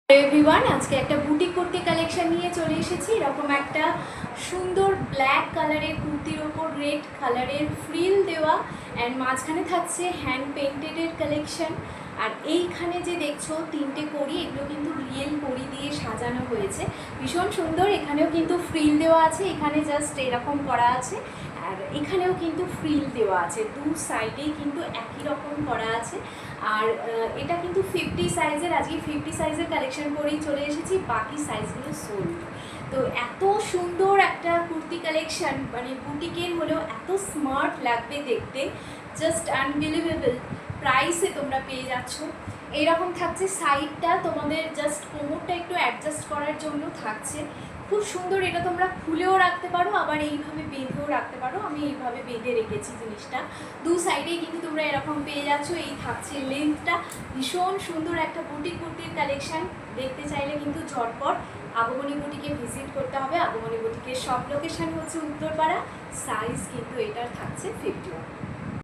Everyone, আজকে একটা boutique kurti collection নিয়ে চলে এসেছি। এরকম একটা সুন্দর ব্ল্যাক কালারের কুর্তির ওপর রেড কালারের ফ্রিল দেওয়া অ্যান্ড মাঝখানে থাকছে হ্যান্ড পেন্টেডের কালেকশন। আর এইখানে যে দেখছো তিনটে কড়ি, এগুলো কিন্তু রিয়েল কড়ি দিয়ে সাজানো হয়েছে, ভীষণ সুন্দর। এখানেও কিন্তু ফ্রিল দেওয়া আছে, এখানে জাস্ট এরকম করা আছে, আর এখানেও কিন্তু ফ্রিল দেওয়া আছে, দু সাইডেই কিন্তু একই রকম করা আছে। আর এটা কিন্তু 50 সাইজের, আজকে 50 সাইজের কালেকশন করেই চলে এসেছি, বাকি সাইজগুলো সোল্ড। তো এত সুন্দর একটা কুর্তি কালেকশন, মানে বুটিকের হলেও এত স্মার্ট লাগবে দেখতে, জাস্ট আনবিলিভেবল প্রাইসে তোমরা পেয়ে যাচ্ছ। এইরকম থাকছে সাইডটা, তোমাদের জাস্ট কোমরটা একটু অ্যাডজাস্ট করার জন্য থাকছে, খুব সুন্দর। এটা তোমরা খুলেও রাখতে পারো, আবার এইভাবে বেঁধেও রাখতে পারো। আমি এইভাবে বেঁধে রেখেছি জিনিসটা। দু সাইডেই কিন্তু তোমরা এরকম পেয়ে যাচ্ছ। এই থাকছে লেন্থটা, ভীষণ সুন্দর একটা বুটিক কুর্তির কালেকশন। দেখতে চাইলে কিন্তু ঝটপট আগমনী বুটিকে ভিজিট করতে হবে। আগমনী বুটিকের সব লোকেশন হচ্ছে উত্তরপাড়া, সাইজ কিন্তু এটার থাকছে 51।